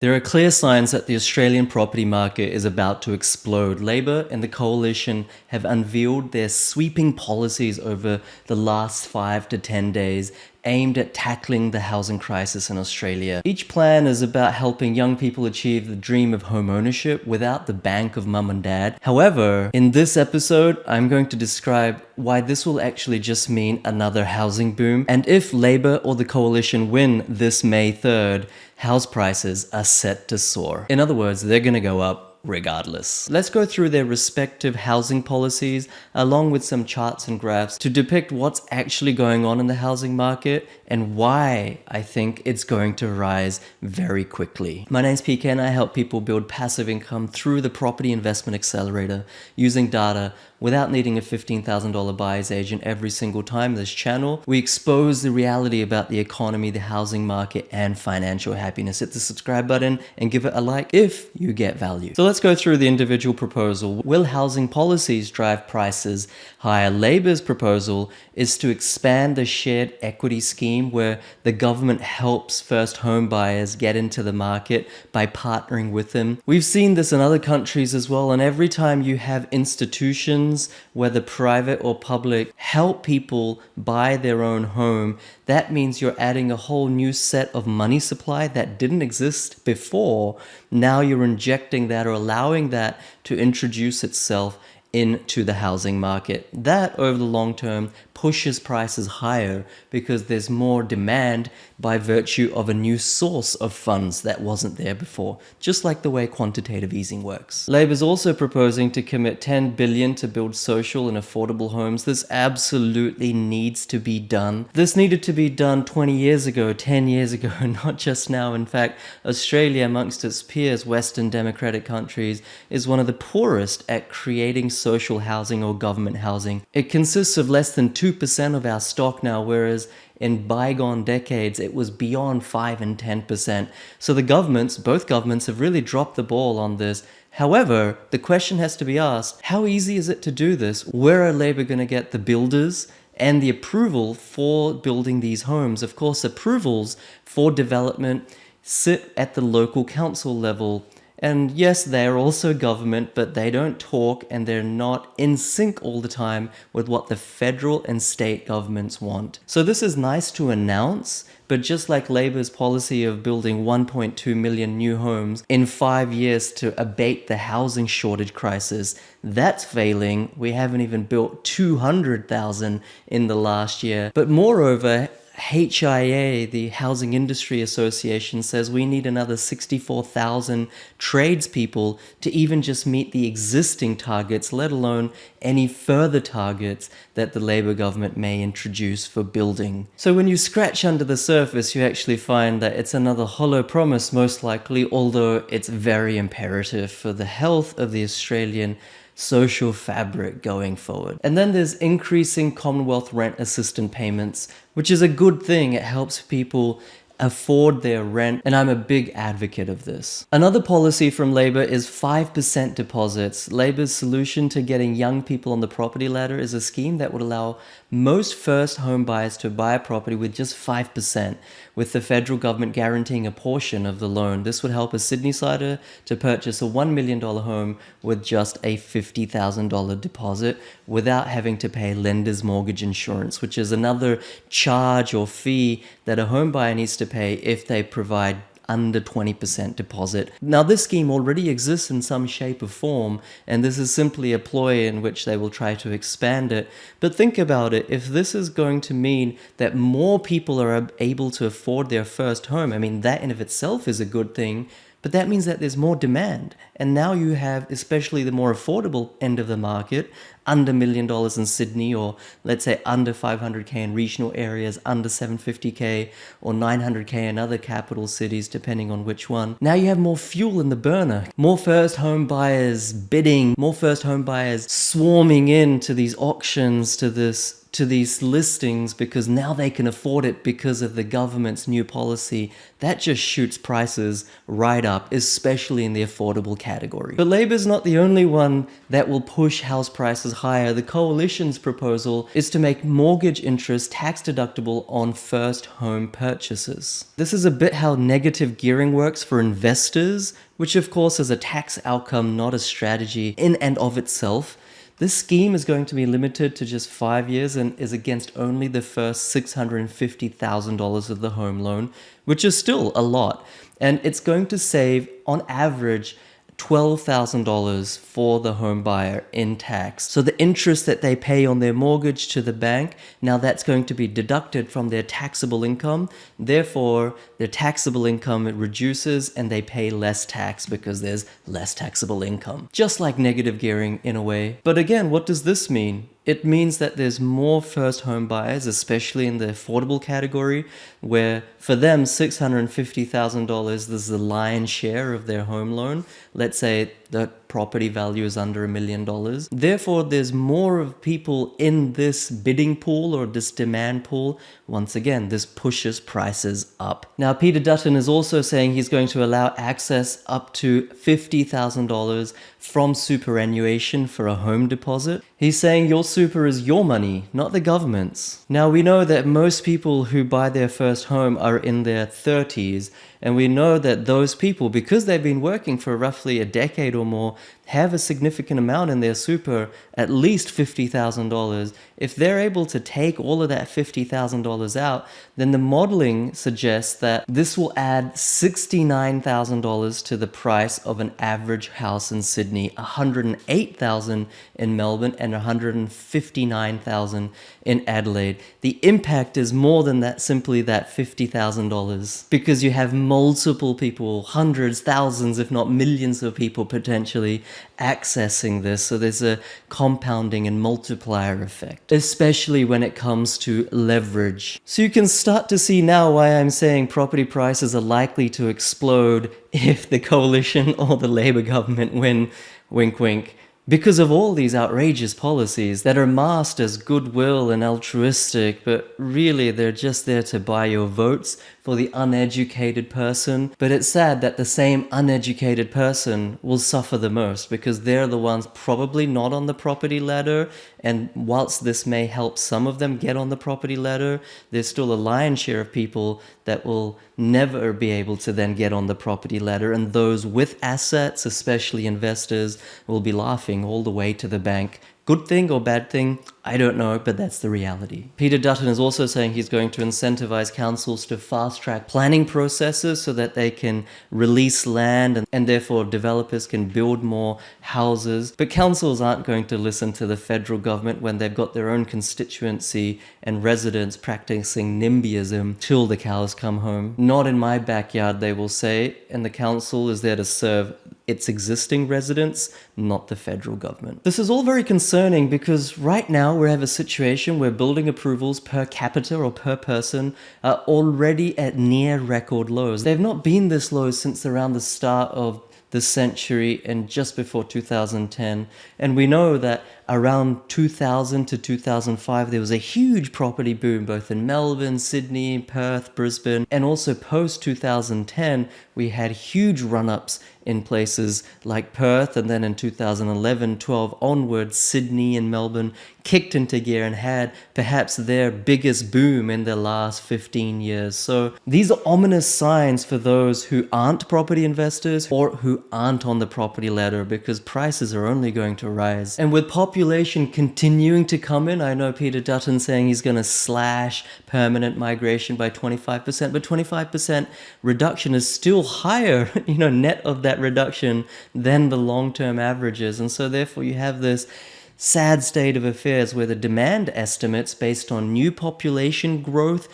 There are clear signs that the Australian property market is about to explode. Labor and the Coalition have unveiled their sweeping policies over the last 5 to 10 days aimed at tackling the housing crisis in Australia. Each plan is about helping young people achieve the dream of home ownership without the bank of mum and dad. However, in this episode, I'm going to describe why this will actually just mean another housing boom. And if Labor or the Coalition win this May 3rd, house prices are set to soar. In other words, they're going to go up regardless. Let's go through their respective housing policies along with some charts and graphs to depict what's actually going on in the housing market and why I think it's going to rise very quickly. My name's PK and I help people build passive income through the Property Investment Accelerator using data without needing a $15,000 buyer's agent every single time. This channel, we expose the reality about the economy, the housing market, and financial happiness. Hit the subscribe button and give it a like if you get value. So let's go through the individual proposal. Will housing policies drive prices higher? Labor's proposal is to expand the shared equity scheme where the government helps first home buyers get into the market by partnering with them. We've seen this in other countries as well, and every time you have institutions, whether private or public, help people buy their own home, that means you're adding a whole new set of money supply that didn't exist before. Now you're injecting that or allowing that to introduce itself into the housing market. That over the long term pushes prices higher because there's more demand by virtue of a new source of funds that wasn't there before, just like the way quantitative easing works. Labor's also proposing to commit $10 billion to build social and affordable homes. This absolutely needs to be done. This needed to be done 20 years ago, 10 years ago, not just now. In fact, Australia, amongst its peers, Western democratic countries, is one of the poorest at creating social housing or government housing. It consists of less than 2% of our stock now, whereas in bygone decades, it was beyond 5 and 10%. So the governments, both governments, have really dropped the ball on this. However, the question has to be asked, how easy is it to do this? Where are Labor going to get the builders and the approval for building these homes? Of course, approvals for development sit at the local council level. And yes, they're also government, but they don't talk and they're not in sync all the time with what the federal and state governments want. So this is nice to announce, but just like Labor's policy of building 1.2 million new homes in 5 years to abate the housing shortage crisis, that's failing. We haven't even built 200,000 in the last year. But moreover, HIA, the Housing Industry Association, says we need another 64,000 tradespeople to even just meet the existing targets, let alone any further targets that the Labor government may introduce for building. So when you scratch under the surface, you actually find that it's another hollow promise, most likely, although it's very imperative for the health of the Australian social fabric going forward. And then there's increasing Commonwealth rent assistance payments, which is a good thing. It helps people afford their rent, and I'm a big advocate of this. Another policy from Labor is 5% deposits. Labor's solution to getting young people on the property ladder is a scheme that would allow most first home buyers to buy a property with just 5%, with the federal government guaranteeing a portion of the loan. This would help a Sydneysider to purchase a $1 million home with just a $50,000 deposit without having to pay lender's mortgage insurance, which is another charge or fee that a home buyer needs to pay if they provide under 20% deposit. Now, this scheme already exists in some shape or form, and this is simply a ploy in which they will try to expand it. But think about it, if this is going to mean that more people are able to afford their first home, I mean, that in of itself is a good thing, but that means that there's more demand. And now you have, especially the more affordable end of the market, under $1 million in Sydney, or let's say under 500K in regional areas, under 750K or 900K in other capital cities, depending on which one. Now you have more fuel in the burner, more first home buyers bidding, more first home buyers swarming into these auctions, to this to these listings because now they can afford it because of the government's new policy, that just shoots prices right up, especially in the affordable category. But Labor's not the only one that will push house prices higher. The coalition's proposal is to make mortgage interest tax deductible on first home purchases. This is a bit how negative gearing works for investors, which of course is a tax outcome, not a strategy in and of itself. This scheme is going to be limited to just 5 years and is against only the first $650,000 of the home loan, which is still a lot. And it's going to save, on average, $12,000 for the home buyer in tax. So the interest that they pay on their mortgage to the bank, now that's going to be deducted from their taxable income. Therefore, their taxable income reduces and they pay less tax because there's less taxable income. Just like negative gearing in a way. But again, what does this mean? It means that there's more first home buyers, especially in the affordable category, where for them, $650,000 is the lion's share of their home loan. Let's say the property value is under $1 million. Therefore, there's more of people in this bidding pool or this demand pool. Once again, this pushes prices up. Now, Peter Dutton is also saying he's going to allow access up to $50,000 from superannuation for a home deposit. He's saying your super is your money, not the government's. Now, we know that most people who buy their first home are in their 30s, and we know that those people, because they've been working for roughly a decade or more, have a significant amount in their super, at least $50,000. If they're able to take all of that $50,000 out, then the modeling suggests that this will add $69,000 to the price of an average house in Sydney, $108,000 in Melbourne, and $159,000 in Adelaide. The impact is more than that, simply that $50,000, because you have multiple people, hundreds, thousands, if not millions of people potentially accessing this. So there's a compounding and multiplier effect, especially when it comes to leverage. So you can start to see now why I'm saying property prices are likely to explode if the coalition or the Labour government win. Wink, wink. Because of all these outrageous policies that are masked as goodwill and altruistic, but really they're just there to buy your votes for the uneducated person. But it's sad that the same uneducated person will suffer the most because they're the ones probably not on the property ladder. And whilst this may help some of them get on the property ladder, there's still a lion's share of people that will never be able to then get on the property ladder. And those with assets, especially investors, will be laughing all the way to the bank. Good thing or bad thing? I don't know, but that's the reality. Peter Dutton is also saying he's going to incentivize councils to fast-track planning processes so that they can release land and therefore developers can build more houses. But councils aren't going to listen to the federal government when they've got their own constituency and residents practicing NIMBYism till the cows come home. Not in my backyard, they will say, and the council is there to serve its existing residents, not the federal government. This is all very concerning because right now we have a situation where building approvals per capita or per person are already at near record lows. They've not been this low since around the start of the century and just before 2010. And we know that around 2000 to 2005, there was a huge property boom, both in Melbourne, Sydney, Perth, Brisbane, and also post 2010, we had huge run-ups in places like Perth, and then in 2011, 12 onwards, Sydney and Melbourne kicked into gear and had perhaps their biggest boom in the last 15 years. So these are ominous signs for those who aren't property investors or who aren't on the property ladder, because prices are only going to rise. And with population continuing to come in, I know Peter Dutton saying he's going to slash permanent migration by 25%, but 25% reduction is still higher, net of that reduction than the long-term averages. And so therefore you have this sad state of affairs where the demand estimates based on new population growth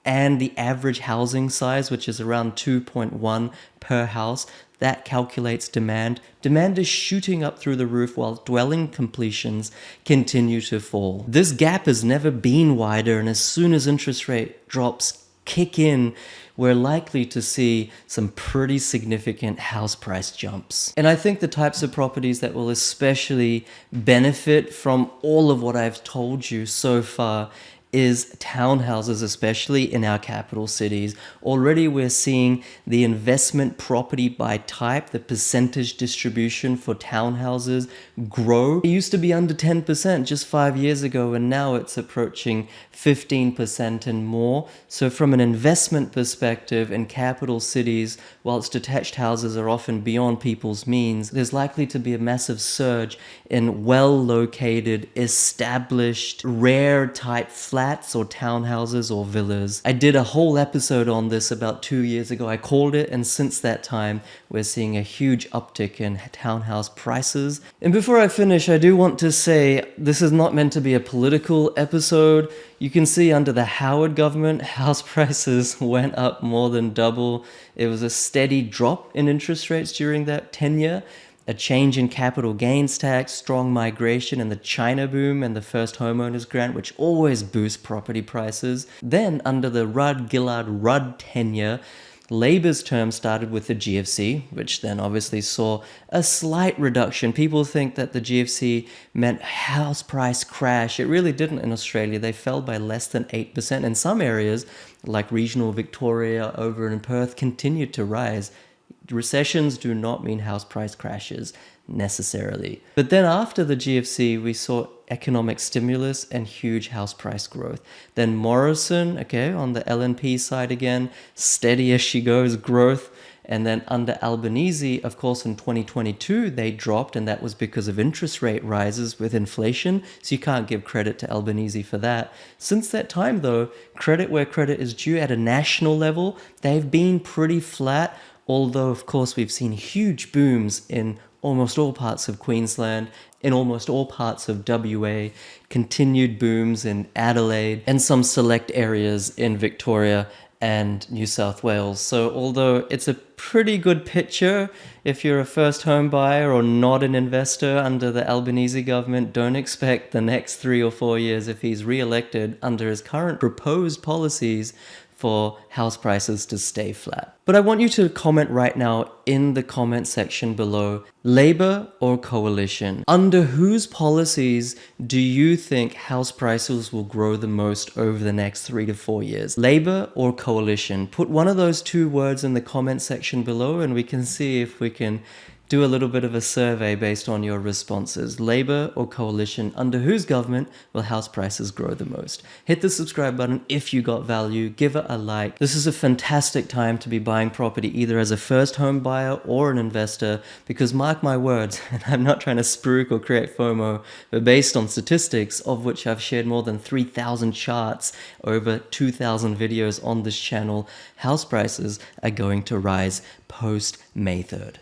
and the average housing size, which is around 2.1 per house, that calculates demand. Demand is shooting up through the roof while dwelling completions continue to fall. This gap has never been wider, and as soon as interest rate drops kick in, we're likely to see some pretty significant house price jumps. And I think the types of properties that will especially benefit from all of what I've told you so far is townhouses, especially in our capital cities. Already we're seeing the investment property by type, the percentage distribution for townhouses grow. It used to be under 10% just 5 years ago, and now it's approaching 15% and more. So from an investment perspective in capital cities, whilst detached houses are often beyond people's means, there's likely to be a massive surge in well-located, established, rare type flats or townhouses or villas. I did a whole episode on this about 2 years ago. I called it, and since that time, we're seeing a huge uptick in townhouse prices. And before I finish, I do want to say this is not meant to be a political episode. You can see under the Howard government, house prices went up more than double. It was a steady drop in interest rates during that tenure. A change in capital gains tax, strong migration, and the China boom and the first homeowners grant, which always boost property prices. Then, under the Rudd-Gillard-Rudd tenure, Labour's term started with the GFC, which then obviously saw a slight reduction. People think that the GFC meant house price crash. It really didn't in Australia. They fell by less than 8%. In some areas, like regional Victoria over in Perth, continued to rise. Recessions do not mean house price crashes necessarily. But then after the GFC, we saw economic stimulus and huge house price growth. Then Morrison, okay, on the LNP side again, steady as she goes growth. And then under Albanese, of course, in 2022, they dropped, and that was because of interest rate rises with inflation. So you can't give credit to Albanese for that. Since that time, though, credit where credit is due at a national level, they've been pretty flat. Although, of course, we've seen huge booms in almost all parts of Queensland, in almost all parts of WA, continued booms in Adelaide, and some select areas in Victoria and New South Wales. So although it's a pretty good picture, if you're a first home buyer or not an investor under the Albanese government, don't expect the next 3 or 4 years, if he's re-elected under his current proposed policies, for house prices to stay flat. But I want you to comment right now in the comment section below, Labour or Coalition? Under whose policies do you think house prices will grow the most over the next 3 to 4 years? Labour or Coalition? Put one of those two words in the comment section below, and we can see if we can do a little bit of a survey based on your responses. Labour or Coalition? Under whose government will house prices grow the most? Hit the subscribe button if you got value. Give it a like. This is a fantastic time to be buying property either as a first home buyer or an investor, because mark my words, and I'm not trying to spruik or create FOMO, but based on statistics, of which I've shared more than 3,000 charts, over 2,000 videos on this channel, house prices are going to rise post May 3rd.